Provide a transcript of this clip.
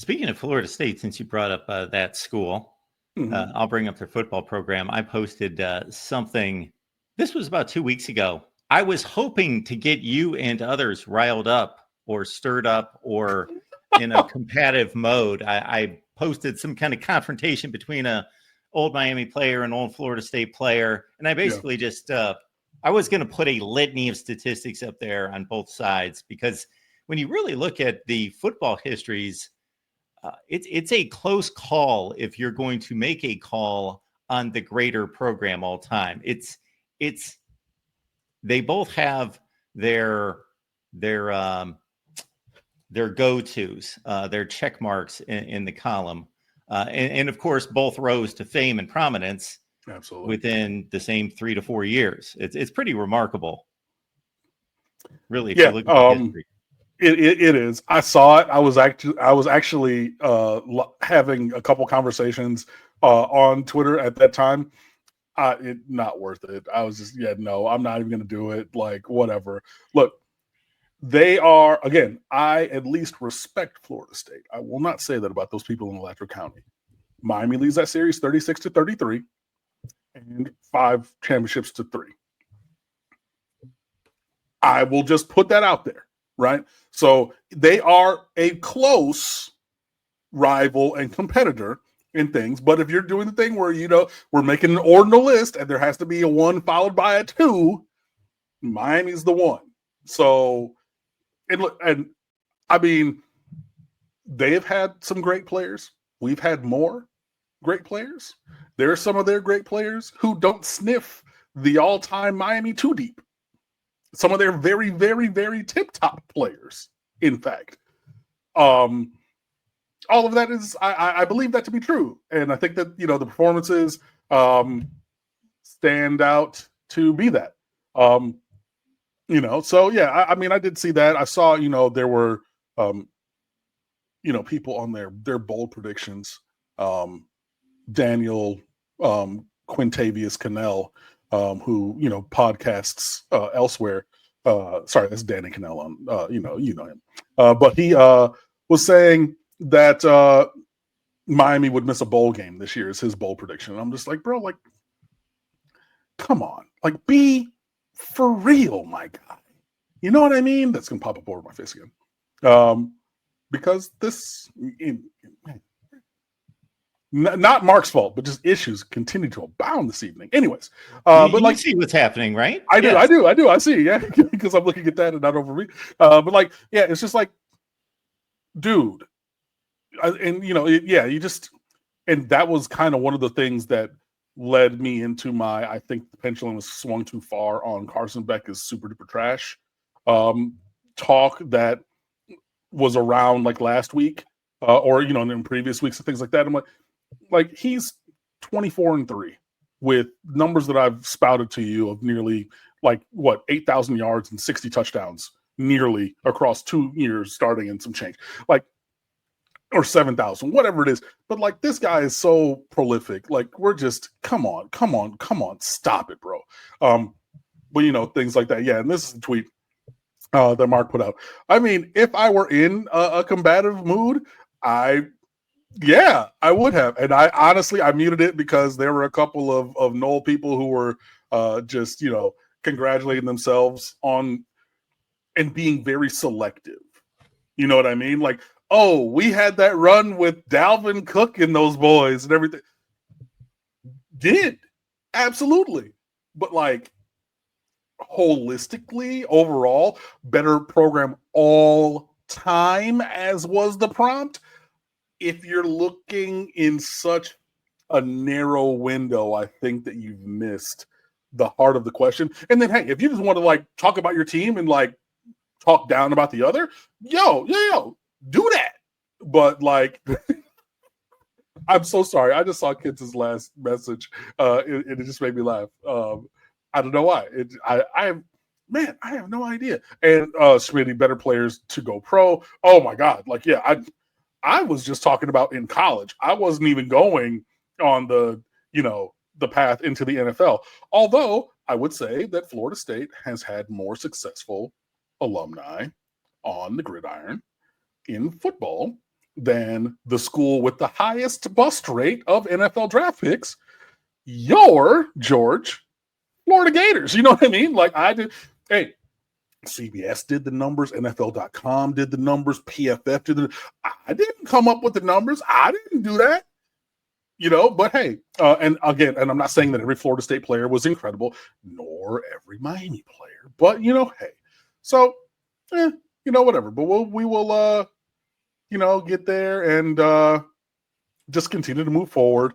Speaking of Florida State, since you brought up that school, I'll bring up their football program. I posted something. This was about 2 weeks ago. I was hoping to get you and others riled up or stirred up or in a combative mode. I posted some kind of confrontation between a old Miami player and old Florida State player. And I basically just, I was going to put a litany of statistics up there on both sides, because when you really look at the football histories, it's a close call if you're going to make a call on the greater program all time. It's they both have their go-tos, their check marks in the column, and of course both rose to fame and prominence within the same 3 to 4 years. It's pretty remarkable, really, if you look at the history. It is. I saw it. I was actually having a couple conversations on Twitter at that time. Not worth it. I was just, no, I'm not even going to do it. Like, whatever. Look, they are, again, I at least respect Florida State. I will not say that about those people in Alachua County. Miami leads that series 36-33 and 5 championships to 3. I will just put that out there. Right. So they are a close rival and competitor in things. But if you're doing the thing where, we're making an ordinal list and there has to be a 1 followed by a 2, Miami's the 1. So, and I mean, they have had some great players. We've had more great players. There are some of their great players who don't sniff the all-time Miami 2 deep. Some of their very, very, very tip-top players, in fact. All of that is, I believe that to be true. And I think that, the performances stand out to be that. So, yeah, I mean, I did see that. I saw, there were, people on their bold predictions. Daniel Quintavious Cannell, who podcasts elsewhere. Sorry, that's Danny Cannell on you know him. But he was saying that Miami would miss a bowl game this year is his bowl prediction. And I'm just like, bro, like, come on, like, be for real, my guy. You know what I mean? That's gonna pop up over my face again. Because this. Not Mark's fault, but just issues continue to abound this evening. Anyways, but like, see what's happening, right? I do. I see, yeah, because I'm looking at that and not over me. But like, yeah, it's just like, dude, and you just, and that was kind of one of the things that led me into I think the pendulum was swung too far on Carson Beck is super duper trash talk that was around like last week or in previous weeks and things like that. I'm like he's 24-3 with numbers that I've spouted to you of nearly 8,000 yards and 60 touchdowns nearly across 2 years starting in some change, or 7,000, whatever it is. But like, this guy is so prolific. Like, we're just, come on, stop it, bro. But things like that. Yeah. And this is the tweet that Mark put out. I mean, if I were in a combative mood, I would have. And I muted it because there were a couple of Noel people who were just, congratulating themselves on and being very selective. You know what I mean? Like, oh, we had that run with Dalvin Cook and those boys and everything. Did. Absolutely. But like, holistically, overall, better program all time, as was the prompt. If you're looking in such a narrow window, I think that you've missed the heart of the question. And then, hey, if you just want to talk about your team and talk down about the other, yo, do that. But I'm so sorry. I just saw Kids' last message. It just made me laugh. I don't know why. I have no idea. And Schmitty, better players to go pro. Oh my God. I was just talking about in college. I wasn't even going on the path into the NFL. Although I would say that Florida State has had more successful alumni on the gridiron in football than the school with the highest bust rate of NFL draft picks, your George, Florida Gators. You know what I mean? Like I did. Hey, CBS did the numbers, NFL.com did the numbers, PFF did the. I didn't come up with the numbers. I didn't do that. But hey, and again, and I'm not saying that every Florida State player was incredible, nor every Miami player, but hey, so, whatever. But we will get there and just continue to move forward.